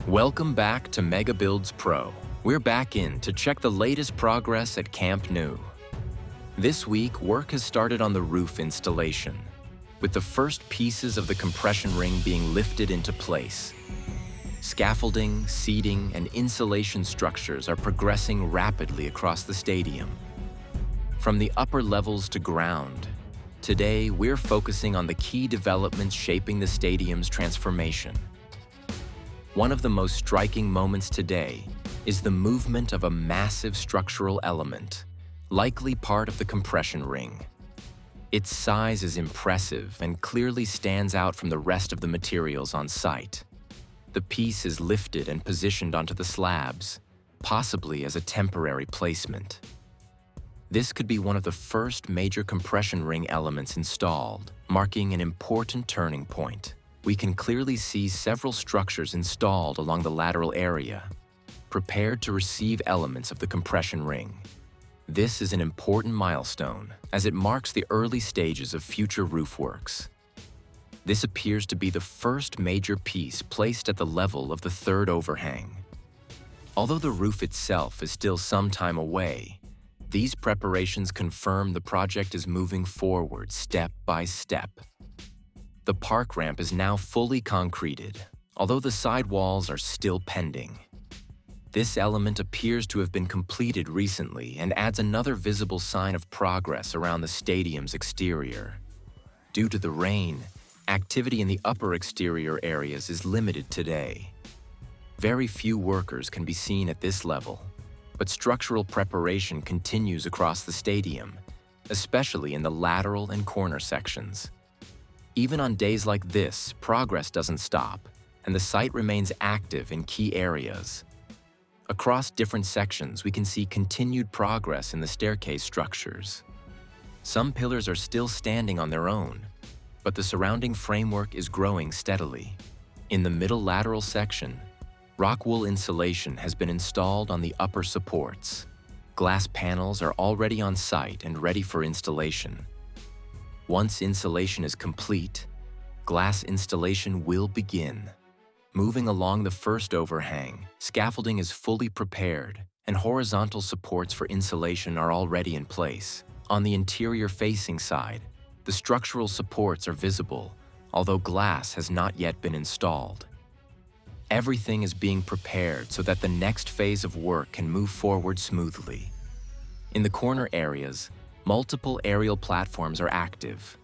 Welcome back to Mega Builds Pro. We're back in to check the latest progress at campnou. This week, work has started on the roof installation, with the first pieces of the compression ring being lifted into place. Scaffolding, seating, and insulation structures are progressing rapidly across the stadium. From the upper levels to ground, today we're focusing on the key developments shaping the stadium's transformation. One of the most striking moments today is the movement of a massive structural element, likely part of the compression ring. Its size is impressive and clearly stands out from the rest of the materials on site. The piece is lifted and positioned onto the slabs, possibly as a temporary placement. This could be one of the first major compression ring elements installed, marking an important turning point. We can clearly see several structures installed along the lateral area, prepared to receive elements of the compression ring. This is an important milestone, as it marks the early stages of future roof works. This appears to be the first major piece placed at the level of the third overhang. Although the roof itself is still some time away, these preparations confirm the project is moving forward step by step. The park ramp is now fully concreted, although the sidewalls are still pending. This element appears to have been completed recently and adds another visible sign of progress around the stadium's exterior. Due to the rain, activity in the upper exterior areas is limited today. Very few workers can be seen at this level, but structural preparation continues across the stadium, especially in the lateral and corner sections. Even on days like this, progress doesn't stop, and the site remains active in key areas. Across different sections, we can see continued progress in the staircase structures. Some pillars are still standing on their own, but the surrounding framework is growing steadily. In the middle lateral section, rock wool insulation has been installed on the upper supports. Glass panels are already on site and ready for installation. Once insulation is complete, glass installation will begin. Moving along the first overhang, scaffolding is fully prepared, and horizontal supports for insulation are already in place. On the interior-facing side, the structural supports are visible, although glass has not yet been installed. Everything is being prepared so that the next phase of work can move forward smoothly. In the corner areas, multiple aerial platforms are active.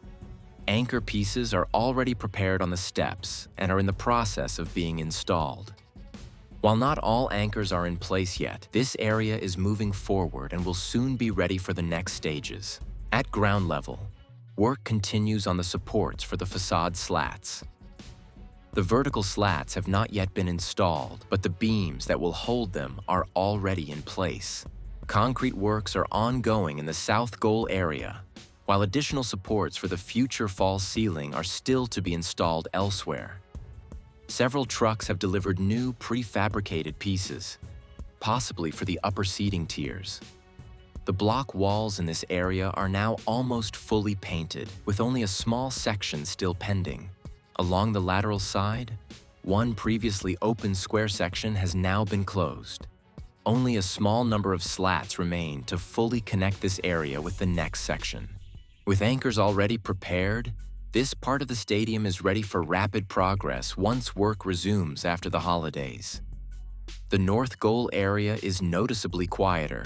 Anchor pieces are already prepared on the steps and are in the process of being installed. While not all anchors are in place yet, this area is moving forward and will soon be ready for the next stages. At ground level, work continues on the supports for the facade slats. The vertical slats have not yet been installed, but the beams that will hold them are already in place. Concrete works are ongoing in the south goal area, while additional supports for the future false ceiling are still to be installed elsewhere. Several trucks have delivered new prefabricated pieces, possibly for the upper seating tiers. The block walls in this area are now almost fully painted, with only a small section still pending. Along the lateral side, one previously open square section has now been closed. Only a small number of slats remain to fully connect this area with the next section. With anchors already prepared, this part of the stadium is ready for rapid progress once work resumes after the holidays. The north goal area is noticeably quieter,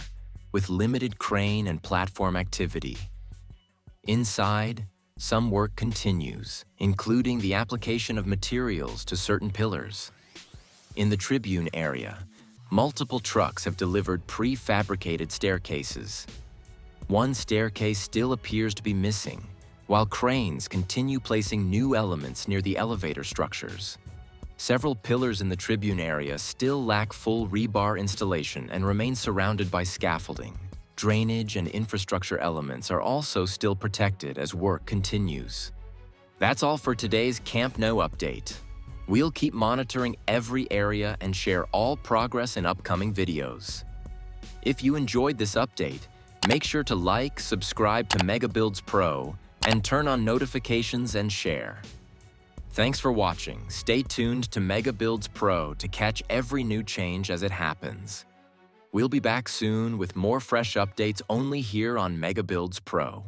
with limited crane and platform activity. Inside, some work continues, including the application of materials to certain pillars. In the Tribune area, multiple trucks have delivered prefabricated staircases. One staircase still appears to be missing, while cranes continue placing new elements near the elevator structures. Several pillars in the Tribune area still lack full rebar installation and remain surrounded by scaffolding. Drainage and infrastructure elements are also still protected as work continues. That's all for today's campnou update. We'll keep monitoring every area and share all progress in upcoming videos. If you enjoyed this update, make sure to like, subscribe to Mega Builds Pro, and turn on notifications and share. Thanks for watching. Stay tuned to Mega Builds Pro to catch every new change as it happens. We'll be back soon with more fresh updates only here on Mega Builds Pro.